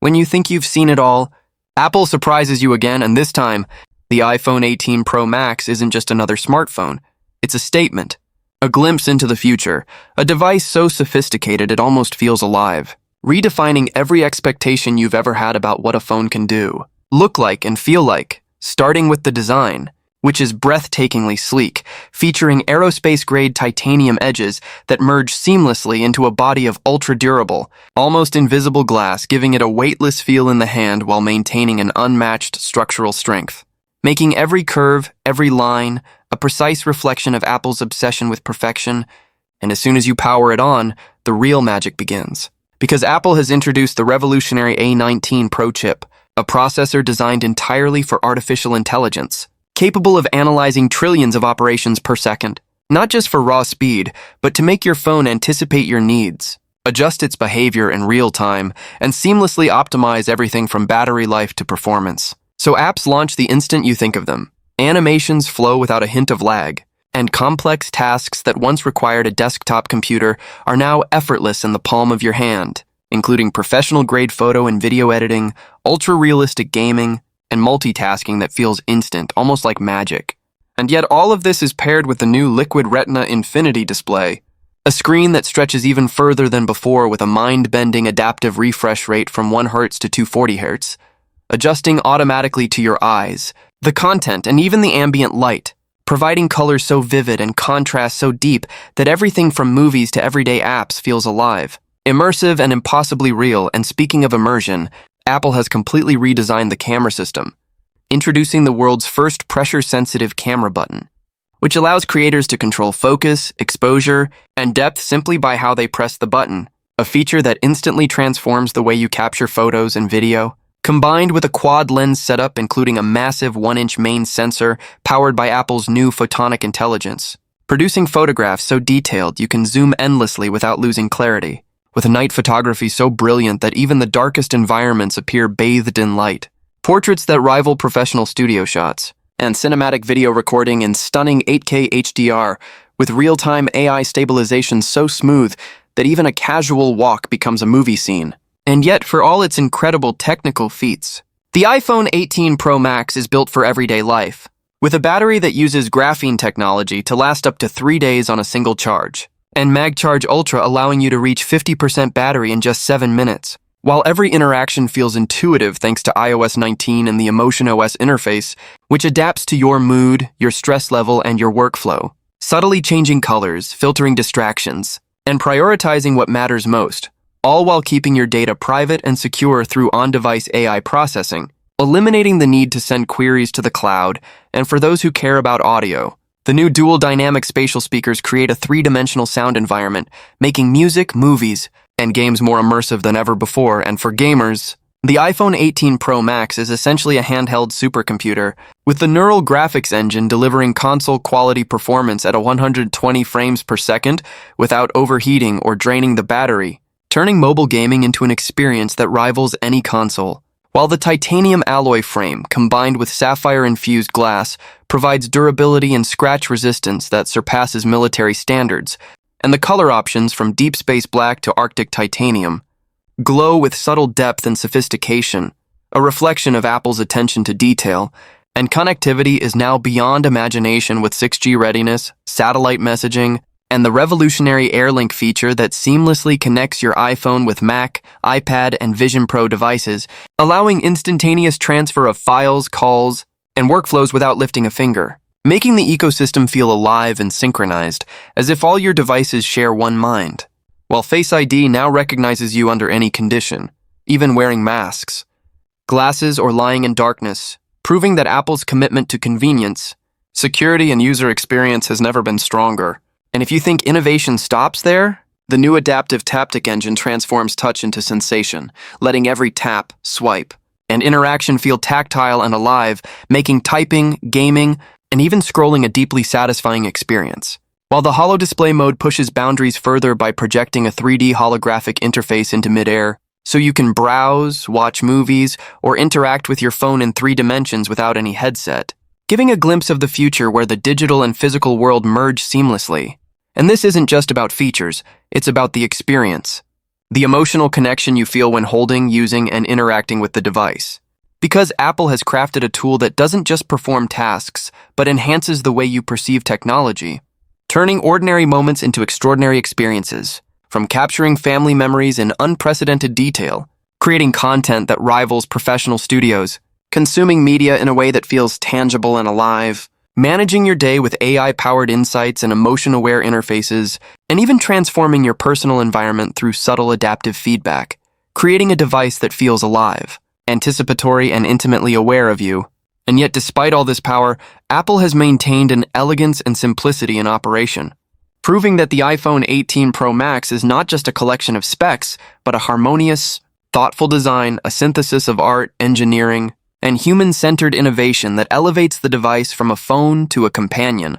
When you think you've seen it all, Apple surprises you again, and this time, the iPhone 18 Pro Max isn't just another smartphone. It's a statement, a glimpse into the future, a device so sophisticated it almost feels alive, redefining every expectation you've ever had about what a phone can do, look like and feel like, starting with the design, which is breathtakingly sleek, featuring aerospace-grade titanium edges that merge seamlessly into a body of ultra-durable, almost invisible glass, giving it a weightless feel in the hand while maintaining an unmatched structural strength, making every curve, every line, a precise reflection of Apple's obsession with perfection. And as soon as you power it on, the real magic begins. Because Apple has introduced the revolutionary A19 Pro chip, a processor designed entirely for artificial intelligence, capable of analyzing trillions of operations per second, not just for raw speed, but to make your phone anticipate your needs, adjust its behavior in real time, and seamlessly optimize everything from battery life to performance. So apps launch the instant you think of them. Animations flow without a hint of lag, and complex tasks that once required a desktop computer are now effortless in the palm of your hand, including professional-grade photo and video editing, ultra-realistic gaming, and multitasking that feels instant, almost like magic. And yet all of this is paired with the new Liquid Retina Infinity display, a screen that stretches even further than before with a mind-bending adaptive refresh rate from 1 Hz to 240 Hz, adjusting automatically to your eyes, the content, and even the ambient light, providing colors so vivid and contrast so deep that everything from movies to everyday apps feels alive, immersive and impossibly real. And speaking of immersion, Apple has completely redesigned the camera system, introducing the world's first pressure-sensitive camera button, which allows creators to control focus, exposure, and depth simply by how they press the button, a feature that instantly transforms the way you capture photos and video. Combined with a quad lens setup including a massive 1-inch main sensor powered by Apple's new photonic intelligence, producing photographs so detailed you can zoom endlessly without losing clarity, with night photography so brilliant that even the darkest environments appear bathed in light, portraits that rival professional studio shots, and cinematic video recording in stunning 8K HDR with real-time AI stabilization so smooth that even a casual walk becomes a movie scene. And yet, for all its incredible technical feats, the iPhone 18 Pro Max is built for everyday life, with a battery that uses graphene technology to last up to 3 days on a single charge, and MagCharge Ultra allowing you to reach 50% battery in just 7 minutes, while every interaction feels intuitive thanks to iOS 19 and the EmotionOS interface, which adapts to your mood, your stress level, and your workflow, subtly changing colors, filtering distractions, and prioritizing what matters most, all while keeping your data private and secure through on-device AI processing, eliminating the need to send queries to the cloud. And for those who care about audio, the new dual dynamic spatial speakers create a 3-dimensional sound environment, making music, movies, and games more immersive than ever before. And for gamers, the iPhone 18 Pro Max is essentially a handheld supercomputer, with the neural graphics engine delivering console-quality performance at 120 frames per second without overheating or draining the battery, turning mobile gaming into an experience that rivals any console. While the titanium alloy frame, combined with sapphire-infused glass, provides durability and scratch resistance that surpasses military standards, and the color options from deep space black to Arctic titanium glow with subtle depth and sophistication, a reflection of Apple's attention to detail. And connectivity is now beyond imagination with 6G readiness, satellite messaging, and the revolutionary AirLink feature that seamlessly connects your iPhone with Mac, iPad, and Vision Pro devices, allowing instantaneous transfer of files, calls, and workflows without lifting a finger, making the ecosystem feel alive and synchronized, as if all your devices share one mind. While Face ID now recognizes you under any condition, even wearing masks, glasses, or lying in darkness, proving that Apple's commitment to convenience, security, and user experience has never been stronger. And if you think innovation stops there, the new adaptive taptic engine transforms touch into sensation, letting every tap, swipe, and interaction feel tactile and alive, making typing, gaming, and even scrolling a deeply satisfying experience. While the holo display mode pushes boundaries further by projecting a 3D holographic interface into midair, so you can browse, watch movies, or interact with your phone in 3 dimensions without any headset, giving a glimpse of the future where the digital and physical world merge seamlessly. And this isn't just about features, it's about the experience. the emotional connection you feel when holding, using, and interacting with the device. Because Apple has crafted a tool that doesn't just perform tasks, but enhances the way you perceive technology, turning ordinary moments into extraordinary experiences, from capturing family memories in unprecedented detail, creating content that rivals professional studios, consuming media in a way that feels tangible and alive, managing your day with AI-powered insights and emotion-aware interfaces, and even transforming your personal environment through subtle adaptive feedback, creating a device that feels alive, anticipatory, and intimately aware of you. And yet, despite all this power, Apple has maintained an elegance and simplicity in operation, proving that the iPhone 18 Pro Max is not just a collection of specs, but a harmonious, thoughtful design, a synthesis of art, engineering, and human-centered innovation that elevates the device from a phone to a companion,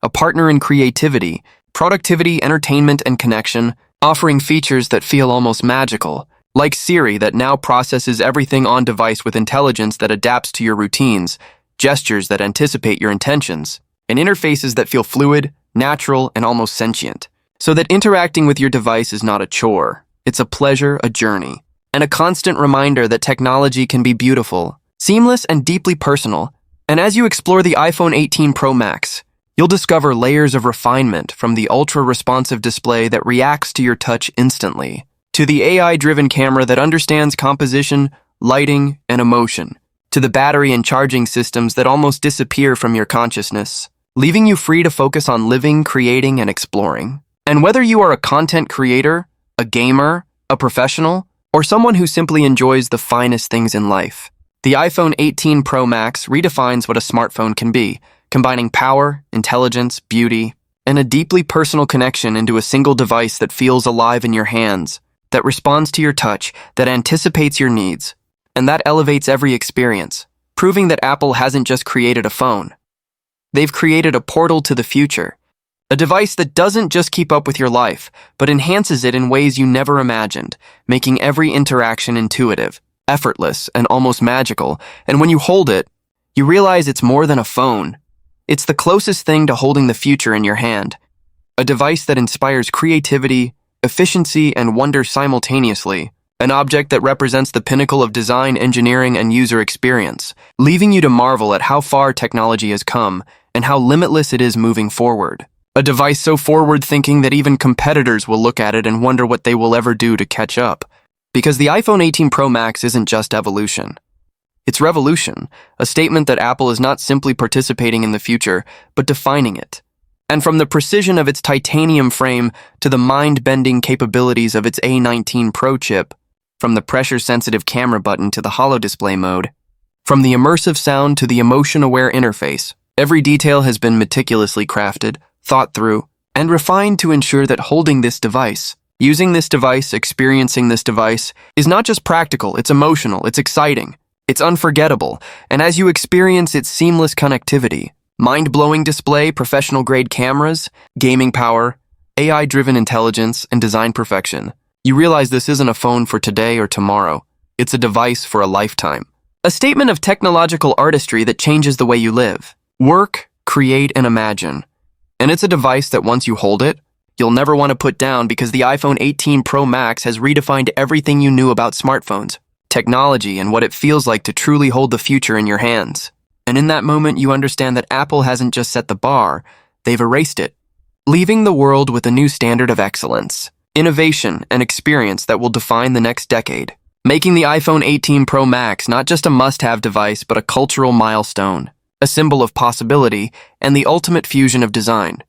a partner in creativity, productivity, entertainment, and connection, offering features that feel almost magical, like Siri that now processes everything on device with intelligence that adapts to your routines, gestures that anticipate your intentions, and interfaces that feel fluid, natural, and almost sentient. So that interacting with your device is not a chore, it's a pleasure, a journey, and a constant reminder that technology can be beautiful, seamless, and deeply personal. And as you explore the iPhone 18 Pro Max, you'll discover layers of refinement, from the ultra-responsive display that reacts to your touch instantly, to the AI-driven camera that understands composition, lighting, and emotion, to the battery and charging systems that almost disappear from your consciousness, leaving you free to focus on living, creating, and exploring. And whether you are a content creator, a gamer, a professional, or someone who simply enjoys the finest things in life, the iPhone 18 Pro Max redefines what a smartphone can be, combining power, intelligence, beauty, and a deeply personal connection into a single device that feels alive in your hands, that responds to your touch, that anticipates your needs, and that elevates every experience, proving that Apple hasn't just created a phone. They've created a portal to the future, a device that doesn't just keep up with your life, but enhances it in ways you never imagined, making every interaction intuitive, effortless, and almost magical. And when you hold it, you realize it's more than a phone. It's the closest thing to holding the future in your hand, a device that inspires creativity, efficiency, and wonder simultaneously, an object that represents the pinnacle of design, engineering, and user experience, leaving you to marvel at how far technology has come and how limitless it is moving forward. A device so forward-thinking that even competitors will look at it and wonder what they will ever do to catch up. Because the iPhone 18 Pro Max isn't just evolution. It's revolution, a statement that Apple is not simply participating in the future, but defining it. And from the precision of its titanium frame to the mind-bending capabilities of its A19 Pro chip, from the pressure-sensitive camera button to the holo display mode, from the immersive sound to the emotion-aware interface, every detail has been meticulously crafted, thought through, and refined to ensure that holding this device, using this device, experiencing this device, is not just practical, it's emotional, it's exciting, it's unforgettable, and as you experience its seamless connectivity, mind-blowing display, professional-grade cameras, gaming power, AI-driven intelligence, and design perfection, you realize this isn't a phone for today or tomorrow. It's a device for a lifetime. A statement of technological artistry that changes the way you live, work, create, and imagine. And it's a device that once you hold it, you'll never want to put down, because the iPhone 18 Pro Max has redefined everything you knew about smartphones, technology, and what it feels like to truly hold the future in your hands. And in that moment, you understand that Apple hasn't just set the bar, they've erased it, leaving the world with a new standard of excellence, innovation, and experience that will define the next decade, making the iPhone 18 Pro Max not just a must-have device, but a cultural milestone, a symbol of possibility, and the ultimate fusion of design,